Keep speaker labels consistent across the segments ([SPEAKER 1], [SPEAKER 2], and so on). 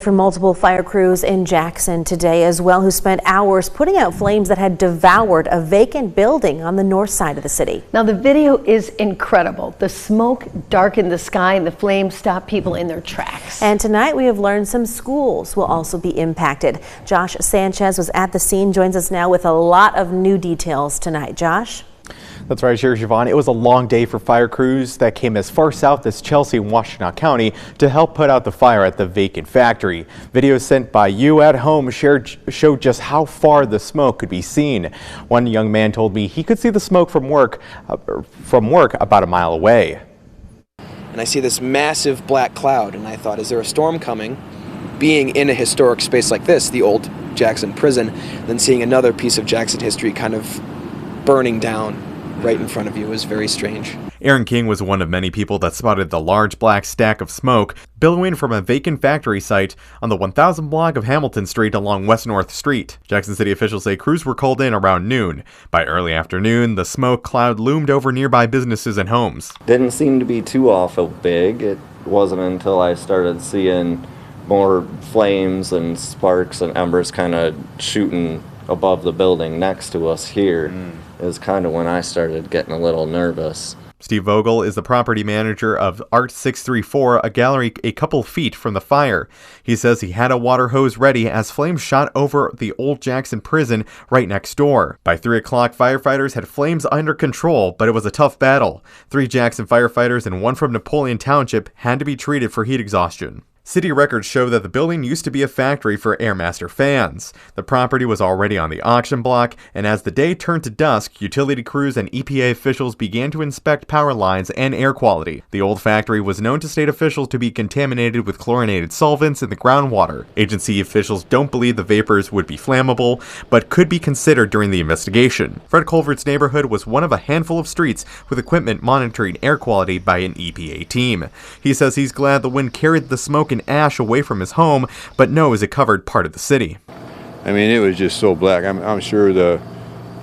[SPEAKER 1] From multiple fire crews in Jackson today as well, who spent hours putting out flames that had devoured a vacant building on the north side of the city.
[SPEAKER 2] Now the video is incredible. The smoke darkened the sky and the flames stopped people in their tracks.
[SPEAKER 1] And tonight we have learned some schools will also be impacted. Josh Sanchez was at the scene, joins us now with a lot of new details tonight. Josh?
[SPEAKER 3] That's right, Sherry Siobhan. It was a long day for fire crews that came as far south as Chelsea and Washtenaw County to help put out the fire at the vacant factory. Videos sent by you at home showed just how far the smoke could be seen. One young man told me he could see the smoke from work about a mile away.
[SPEAKER 4] And I see this massive black cloud, and I thought, is there a storm coming? Being in a historic space like this, the old Jackson prison, then seeing another piece of Jackson history kind of burning down right in front of you is very strange.
[SPEAKER 3] Aaron King was one of many people that spotted the large black stack of smoke billowing from a vacant factory site on the 1000 block of Hamilton Street along West North Street. Jackson City officials say crews were called in around noon. By early afternoon, the smoke cloud loomed over nearby businesses and homes.
[SPEAKER 5] Didn't seem to be too awful big. It wasn't until I started seeing more flames and sparks and embers kind of shooting above the building next to us here is kind of when I started getting a little nervous.
[SPEAKER 3] Steve VOGEL is the property manager of Art 634, a gallery a couple feet from the fire. He says he had a water hose ready as flames shot over the old Jackson prison right next door. By 3 o'clock, firefighters had flames under control, but it was a tough battle. 3 Jackson firefighters and 1 from Napoleon Township had to be treated for heat exhaustion. City records show that the building used to be a factory for Airmaster fans. The property was already on the auction block, and as the day turned to dusk, utility crews and EPA officials began to inspect power lines and air quality. The old factory was known to state officials to be contaminated with chlorinated solvents in the groundwater. Agency officials don't believe the vapors would be flammable, but could be considered during the investigation. Fred Culvert's neighborhood was one of a handful of streets with equipment monitoring air quality by an EPA team. He says he's glad the wind carried the smoke and ash away from his home, but knows it covered part of the city.
[SPEAKER 6] I mean, it was just so black. I'm sure the,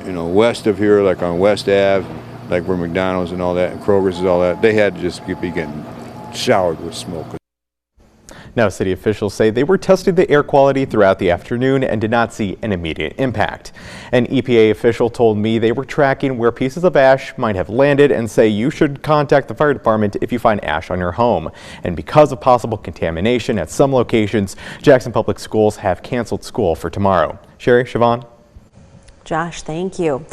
[SPEAKER 6] west of here, like on West Ave, like where McDonald's and all that, and Kroger's and all that, they had to just be getting showered with smoke.
[SPEAKER 3] Now, city officials say they were testing the air quality throughout the afternoon and did not see an immediate impact. An EPA official told me they were tracking where pieces of ash might have landed and say you should contact the fire department if you find ash on your home. And because of possible contamination at some locations, Jackson Public Schools have canceled school for tomorrow. Sherry, Siobhan?
[SPEAKER 1] Josh, thank you.